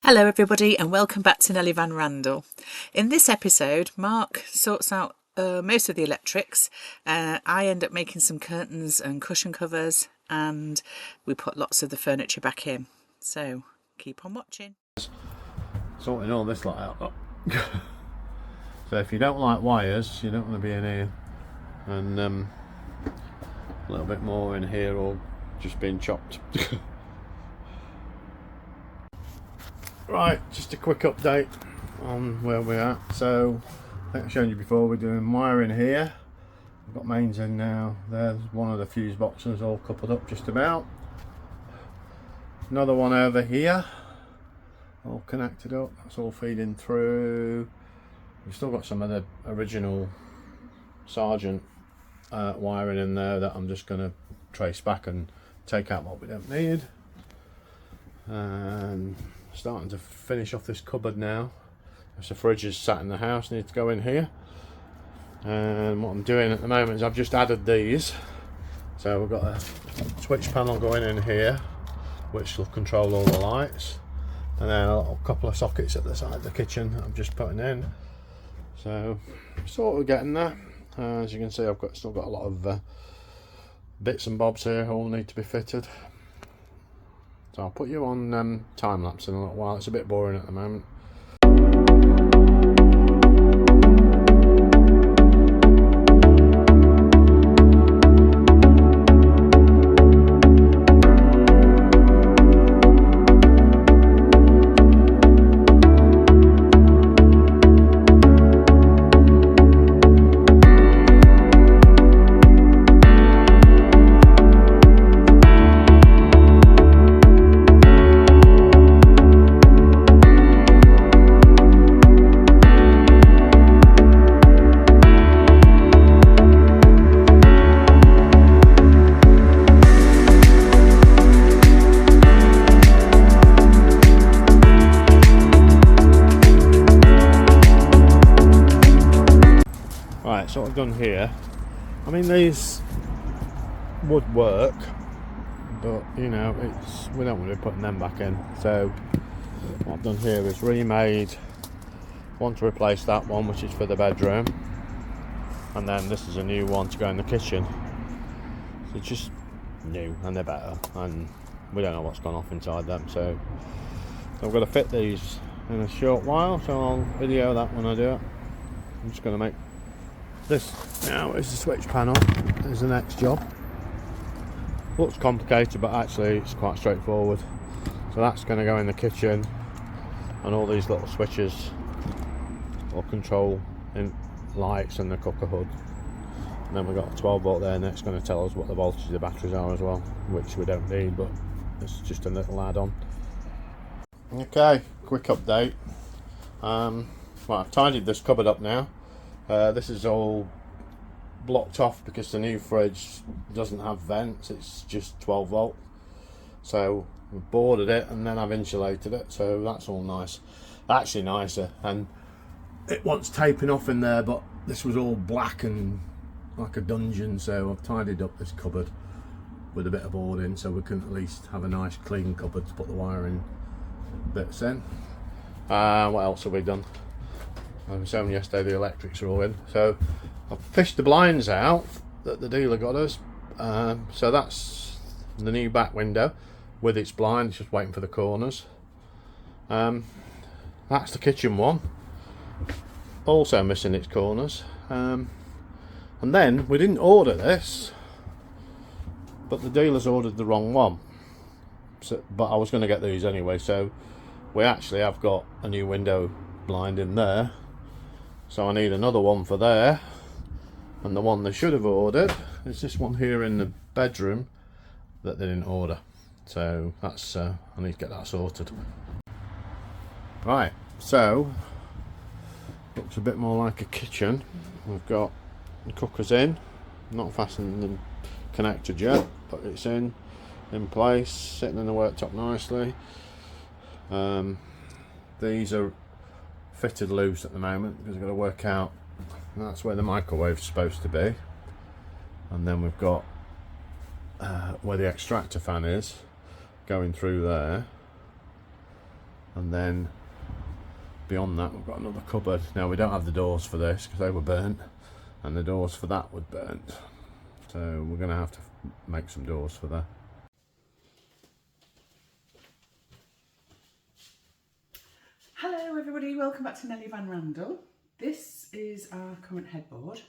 Hello everybody and welcome back to Nellie Van-Randle. In this episode, Mark sorts out most of the electrics. I end up making some curtains and cushion covers, and we put lots of the furniture back in. So keep on watching. Sorting all this lot out. So if you don't like wires, you don't want to be in here. And a little bit more in here, or just being chopped. Right, just a quick update on where we're at. So I think I've shown you before, we're doing wiring here. We've got mains in now. There's one of the fuse boxes all coupled up just about. Another one over here, all connected up. That's all feeding through. We've still got some of the original Sargent wiring in there that I'm just going to trace back and take out what we don't need. And starting to finish off this cupboard now. As the fridge is sat in the house, needs to go in here. And what I'm doing at the moment is I've just added these. So we've got a switch panel going in here, which will control all the lights, and then a little couple of sockets at the side of the kitchen that I'm just putting in. So sort of getting there. As you can see, I've still got a lot of bits and bobs here all need to be fitted. So I'll put you on time lapse in a little while. It's a bit boring at the moment. Right, so what I've done here, I mean these would work, but you know, we don't want to be putting them back in. So what I've done here is remade one to replace that one, which is for the bedroom, and then this is a new one to go in the kitchen. So it's just new, and they're better, and we don't know what's gone off inside them, so I've got to fit these in a short while, so I'll video that when I do it. I'm just going to make this now is the switch panel. Is the next job. Looks complicated, but actually it's quite straightforward. So that's going to go in the kitchen, and all these little switches will control in lights and the cooker hood. And then we've got a 12 volt there, and that's going to tell us what the voltage of the batteries are as well, which we don't need, but it's just a little add-on. Okay, quick update. Well, I've tidied this cupboard up now. This is all blocked off because the new fridge doesn't have vents, it's just 12 volt. So we've boarded it and then I've insulated it, so that's all nice. Actually nicer, and it wants taping off in there, but this was all black and like a dungeon, so I've tidied up this cupboard with a bit of boarding so we can at least have a nice clean cupboard to put the wiring bits in. What else have we done? I was showing yesterday the electrics are all in. So I've fished the blinds out that the dealer got us. So that's the new back window with its blinds, just waiting for the corners. That's the kitchen one, also missing its corners. And then we didn't order this, but the dealers ordered the wrong one. So, but I was going to get these anyway, so we actually have got a new window blind in there. So I need another one for there, and the one they should have ordered is this one here in the bedroom that they didn't order. So that's I need to get that sorted. Right, so looks a bit more like a kitchen. We've got the cookers in, not fastened and connected yet, but it's in place, sitting in the worktop nicely. These are fitted loose at the moment because I've got to work out, that's where the microwave's supposed to be, and then we've got where the extractor fan is going through there, and then beyond that we've got another cupboard. Now we don't have the doors for this because they were burnt, and the doors for that were burnt, so we're going to have to make some doors for that. Hello everybody, welcome back to Nellie Van-Randle. This is our current headboard,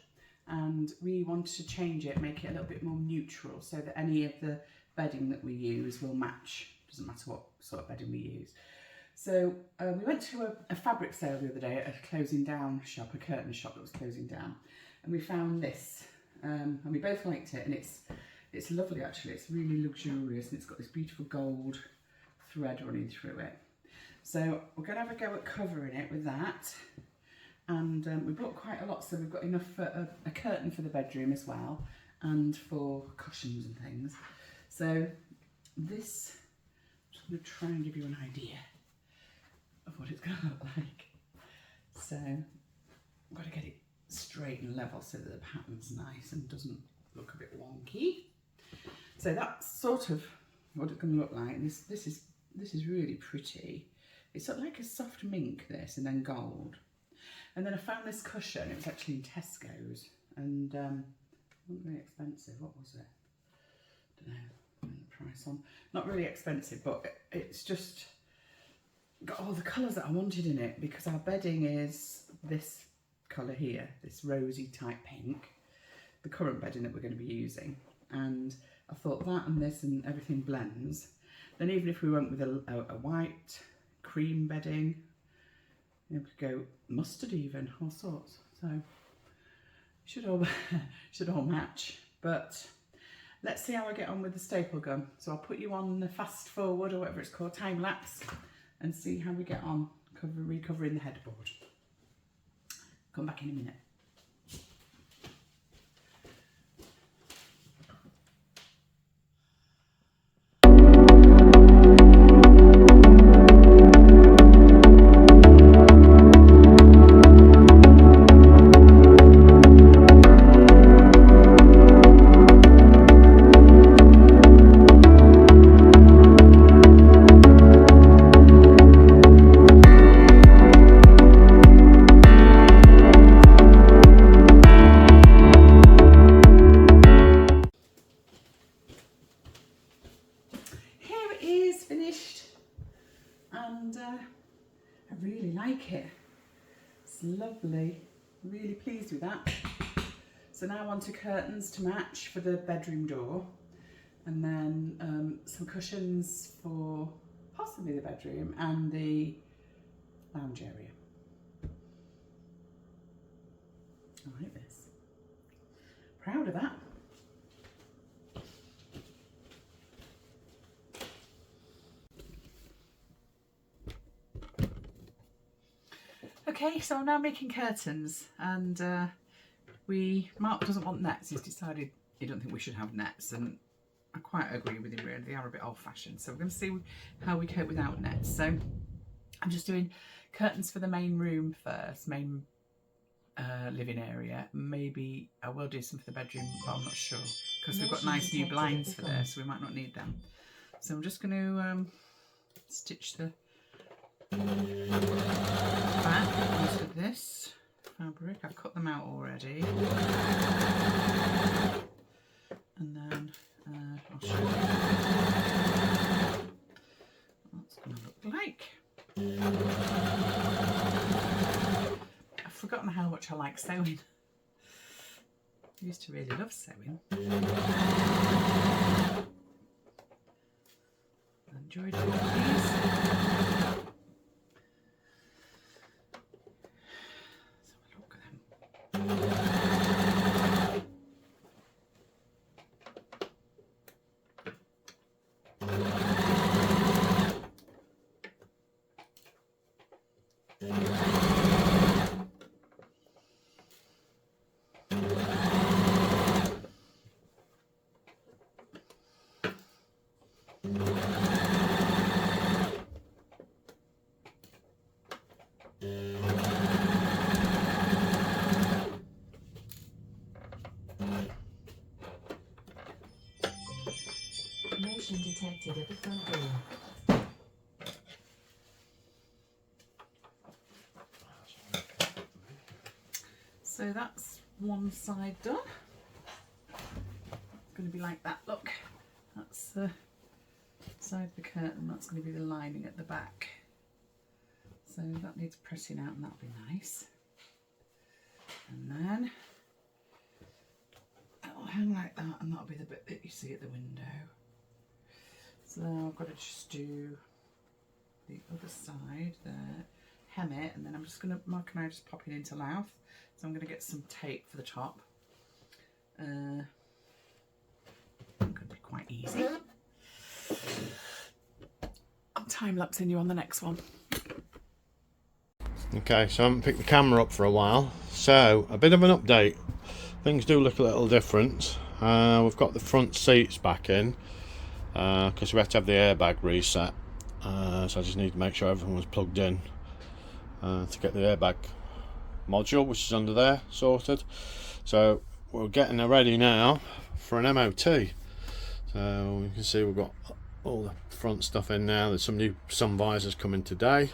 and we wanted to change it, make it a little bit more neutral so that any of the bedding that we use will match. Doesn't matter what sort of bedding we use. So we went to a fabric sale the other day at a closing down shop, a curtain shop that was closing down, and we found this, and we both liked it, and it's lovely actually. It's really luxurious, and it's got this beautiful gold thread running through it. So we're going to have a go at covering it with that, and we bought quite a lot, so we've got enough for a curtain for the bedroom as well, and for cushions and things. So this, I'm just going to try and give you an idea of what it's going to look like. So I've got to get it straight and level so that the pattern's nice and doesn't look a bit wonky. So that's sort of what it's going to look like. This is really pretty. It's sort of like a soft mink, this, and then gold. And then I found this cushion. It was actually in Tesco's, and it wasn't very expensive. What was it? I don't know. The price on. Not really expensive, but it's just got all the colours that I wanted in it, because our bedding is this colour here, this rosy type pink, the current bedding that we're going to be using. And I thought that and this and everything blends. Then even if we went with a white cream bedding, we could go mustard even, all sorts. So should all match. But let's see how I get on with the staple gun. So I'll put you on the fast forward, or whatever it's called, time lapse, and see how we get on recovering the headboard. Come back in a minute. And I really like it. It's lovely. Really pleased with that. So now on to curtains to match for the bedroom door, and then some cushions for possibly the bedroom and the lounge area. I like this. Proud of that. Okay, so I'm now making curtains, and Mark doesn't want nets. He's decided he don't think we should have nets, and I quite agree with him really. They are a bit old-fashioned, so we're going to see how we cope without nets. So I'm just doing curtains for the main room first, main living area. Maybe I will do some for the bedroom, but I'm not sure, because we've got nice new blinds for there, so we might not need them. So I'm just going to stitch the back onto this fabric. I've cut them out already, and then I'll show you what it's going to look like. I've forgotten how much I like sewing. I used to really love sewing. Enjoyed doing these. Motion detected at the front door. So that's one side done. It's going to be like that, look. That's the side of the curtain, that's going to be the lining at the back. So that needs pressing out and that'll be nice. And then it'll hang like that and that'll be the bit that you see at the window. So now I've got to just do the other side there, hem it, and then I'm just going to, Mark and I are just popping into Louth. So I'm going to get some tape for the top. It could be quite easy. I'm time-lapsing you on the next one. Okay, so I haven't picked the camera up for a while. So, a bit of an update. Things do look a little different. We've got the front seats back in because we had to have the airbag reset. So I just need to make sure everything was plugged in to get the airbag module, which is under there, sorted. So we're getting ready now for an MOT. So you can see we've got all the front stuff in now. There's some new sun visors coming today.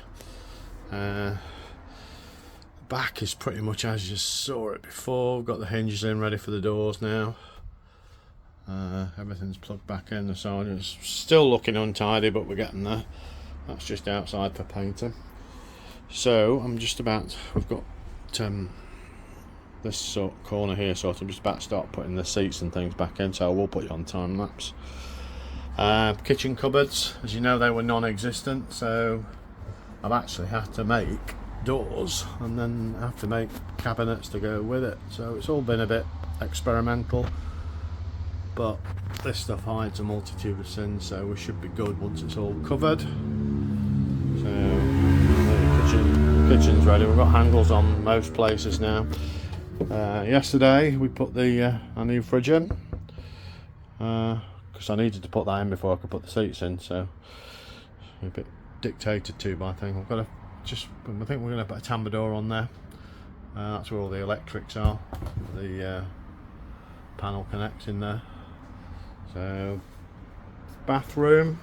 Back is pretty much as you saw it before. We've got the hinges in ready for the doors now. Everything's plugged back in. The side is still looking untidy, but we're getting there. That's just outside for painting. So I'm just about, we've got this sort of corner here, so I'm just about to start putting the seats and things back in, so I will put you on time lapse. Kitchen cupboards, as you know, they were non-existent, so I've actually had to make doors and then have to make cabinets to go with it. So it's all been a bit experimental, but this stuff hides a multitude of sins, so we should be good once it's all covered. So the kitchen's ready. We've got handles on most places now. Yesterday we put the our new fridge in because I needed to put that in before I could put the seats in, so a bit dictated to by thing. I've got to just, I think we're going to put a tambour door on there. That's where all the electrics are. The panel connects in there. So bathroom,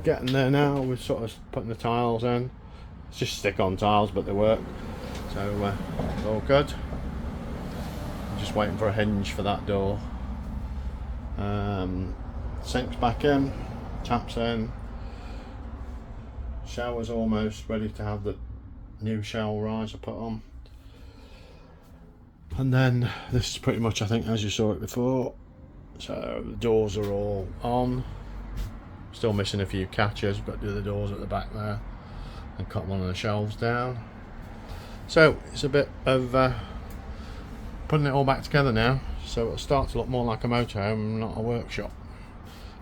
getting there now. We're sort of putting the tiles in. It's just stick-on tiles, but they work. So all good. I'm just waiting for a hinge for that door. Sink's back in, taps in. Shower's almost ready to have the new shower riser put on. And then this is pretty much, I think, as you saw it before. So the doors are all on. Still missing a few catches. We've got to do the doors at the back there and cut one of the shelves down. So it's a bit of putting it all back together now, so it'll start to look more like a motorhome, not a workshop.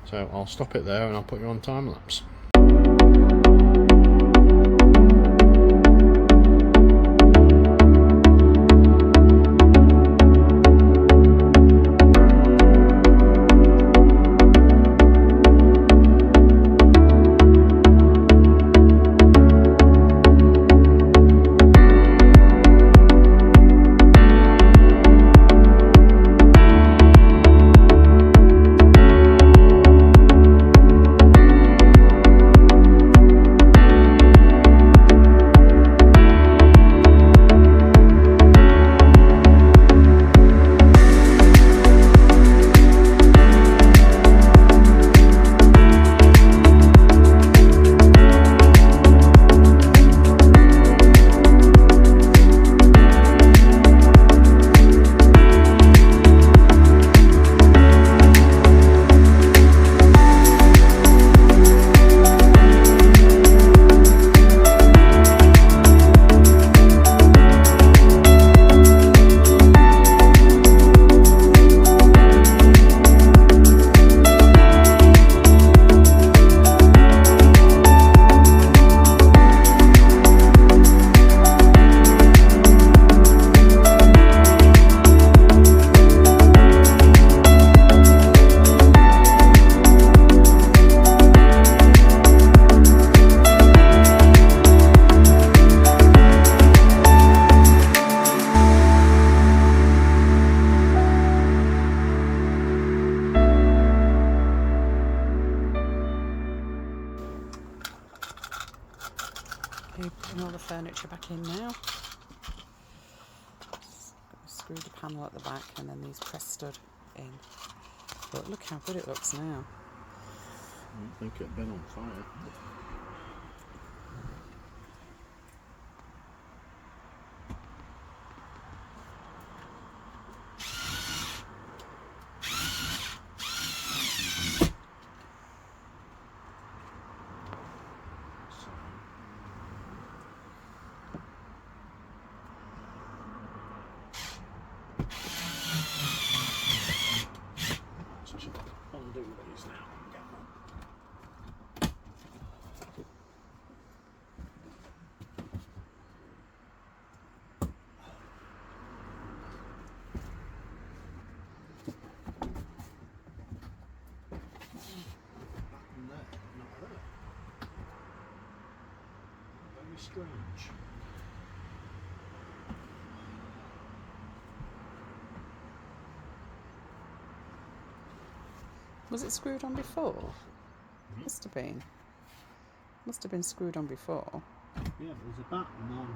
So I'll stop it there and I'll put you on time lapse. Putting all the furniture back in now. screwed the panel at the back and then these press stud in. But look how good it looks now. I don't think it'd been on fire. Undo these now and get them. Back there, not there. Very strange. Was it screwed on before? Must have been. Must have been screwed on before. Yeah, there's a bat and then.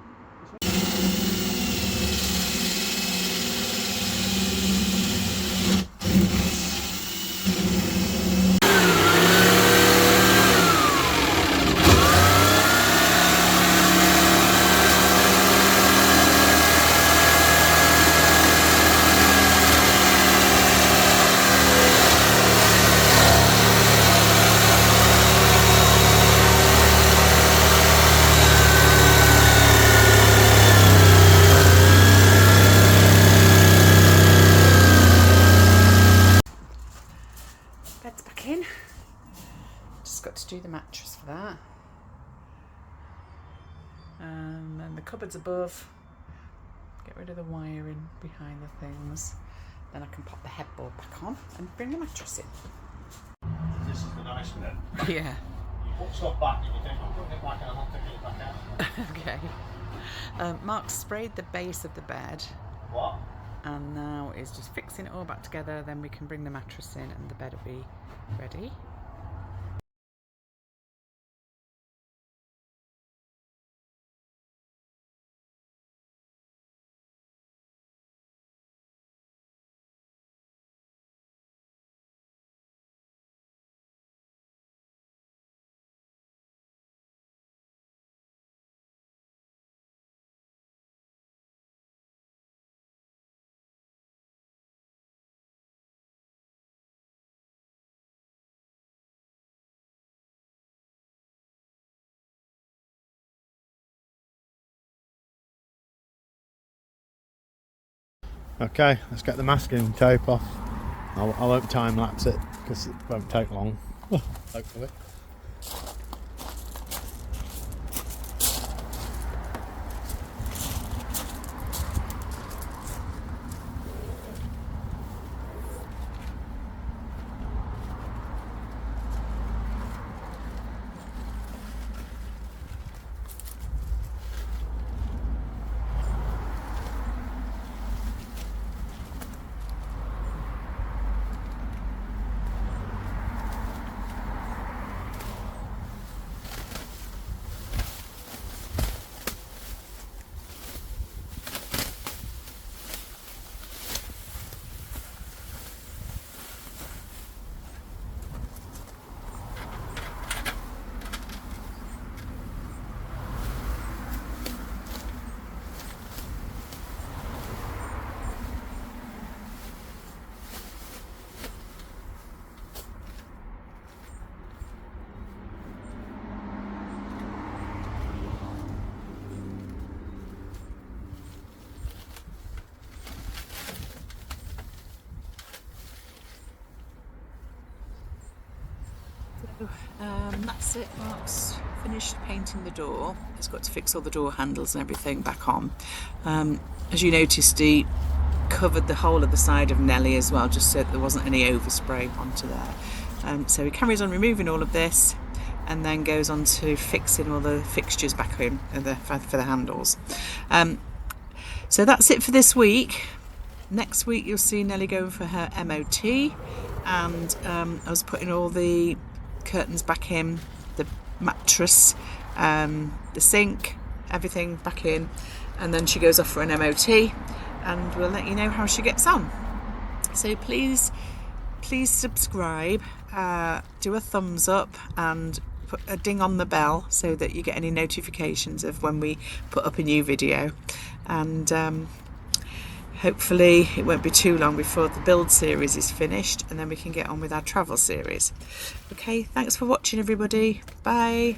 Bed's back in. Just got to do the mattress for that. And then the cupboards above. Get rid of the wiring behind the things. Then I can pop the headboard back on and bring the mattress in. This is the nice bit. Yeah. You put stuff back and you think, I'm putting it back and I'm not taking it back out. Okay. Mark sprayed the base of the bed. What? And now is just fixing it all back together, then we can bring the mattress in and the bed will be ready. Okay, let's get the masking tape off. I won't time lapse it because it won't take long. Hopefully. That's it. Mark's finished painting the door. He's got to fix all the door handles and everything back on. As you noticed, he covered the whole of the side of Nellie as well, just so that there wasn't any overspray onto there. So he carries on removing all of this and then goes on to fixing all the fixtures back in for the handles. So that's it for this week. Next week you'll see Nellie going for her MOT, and I was putting all the curtains back in, the mattress, the sink, everything back in, and then she goes off for an MOT. and we'll let you know how she gets on. So please subscribe, do a thumbs up and put a ding on the bell so that you get any notifications of when we put up a new video, and hopefully it won't be too long before the build series is finished, and then we can get on with our travel series. Okay, thanks for watching everybody. Bye.